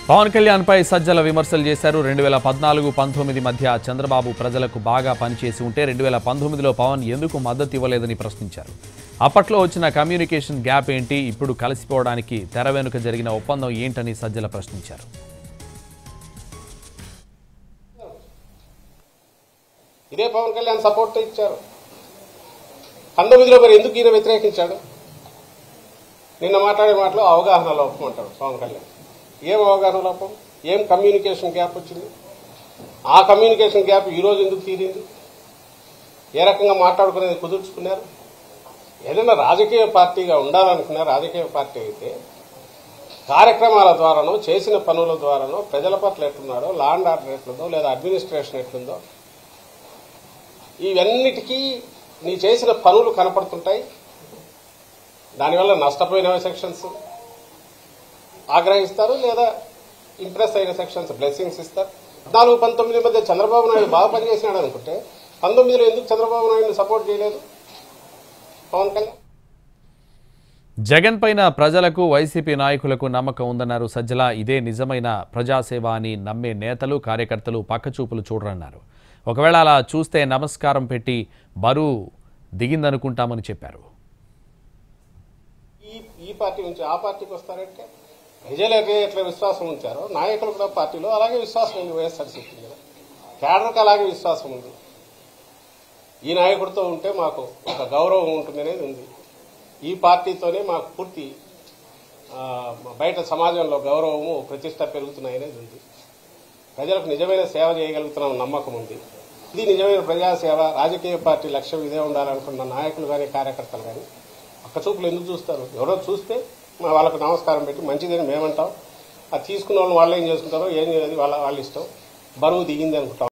పవన్ కళ్యాణ్ పై సజ్జల విమర్శలు చేశారు. 2014-19 మధ్య చంద్రబాబు ప్రజలకు బాగా పనిచేసి ఉంటే 2019లో పవన్ ఎందుకు మద్దతు ఇవ్వలేదని ప్రశ్నించారు. అప్పట్లో వచ్చిన కమ్యూనికేషన్ గ్యాప్ ఏంటి, ఇప్పుడు కలిసిపోవడానికి తెర వెనుక జరిగిన ఒప్పందం ఏంటని సజ్జల ప్రశ్నించారు. ఇదే పవన్ కళ్యాణ్ సపోర్ట్ ఇచ్చారు. 19లో మరి ఎందుకు ఈయన వ్యతిరేకించాడు? నిన్న మాట్లాడే మాటలో అవగాహన లోపం అంటాడు పవన్ కళ్యాణ్. ఏం అవగాహన లోపం? ఏం కమ్యూనికేషన్ గ్యాప్ వచ్చింది? ఆ కమ్యూనికేషన్ గ్యాప్ ఈరోజు ఎందుకు తీరింది? ఏ రకంగా మాట్లాడుకునేది కుదుర్చుకున్నారు? ఏదైనా రాజకీయ పార్టీగా ఉండాలనుకున్న రాజకీయ పార్టీ అయితే కార్యక్రమాల ద్వారానో చేసిన పనుల ద్వారానో ప్రజల పట్ల ఎట్లున్నాడో, లా అండ్ ఆర్డర్ ఎట్లుందో, లేదా అడ్మినిస్ట్రేషన్ ఎట్లుందో, ఇవన్నిటికీ నీ చేసిన పనులు కనపడుతుంటాయి. దానివల్ల నష్టపోయిన సెక్షన్స్ ఆగ్రహిస్తారు, లేదా ఇంప్రెస్ అయిన సెక్షన్స్ బ్లెస్సింగ్స్ ఇస్తారు. 14-19 మధ్య చంద్రబాబు నాయుడు బాగా పనిచేసినాడు అనుకుంటే 19లో ఎందుకు చంద్రబాబు నాయుడు సపోర్ట్ చేయలేదు పవన్ కళ్యాణ్? జగన్ పైన ప్రజలకు వైసీపీ నాయకులకు నమ్మకం ఉందన్నారు సజ్జల. ఇదే నిజమైన ప్రజాసేవ అని నమ్మే నేతలు కార్యకర్తలు పక్కచూపులు చూడరన్నారు. ఒకవేళ అలా చూస్తే నమస్కారం పెట్టి బరువు దిగిందనుకుంటామని చెప్పారు. ఈ పార్టీ నుంచి ఆ పార్టీకి వస్తారంటే ప్రజలకే ఎట్లా విశ్వాసం ఉంచారో నాయకులు కూడా పార్టీలో అలాగే విశ్వాసం ఉంది. వైఎస్ఆర్సీపీ మీద కేడర్కి అలాగే విశ్వాసం ఉంది. ఈ నాయకుడితో ఉంటే మాకు ఒక గౌరవం ఉంటుంది అనేది ఉంది. ఈ పార్టీతోనే మాకు పూర్తి బయట సమాజంలో గౌరవము ప్రతిష్ట పెరుగుతున్నాయనేది ఉంది. ప్రజలకు నిజమైన సేవ చేయగలుగుతున్న నమ్మకం ఉంది. ఇది నిజమైన ప్రజాసేవ. రాజకీయ పార్టీ లక్ష్యం ఇదే ఉండాలనుకున్న నాయకులు కానీ కార్యకర్తలు కానీ పక్కచూపులు ఎందుకు చూస్తారు? ఎవరో చూస్తే వాళ్ళకు నమస్కారం పెట్టి మంచిదని మేమంటాం. అది తీసుకున్న వాళ్ళు ఏం చేసుకుంటారో ఏం చేయలేదు వాళ్ళ ఇష్టం. బరువు దిగింది అనుకుంటాం.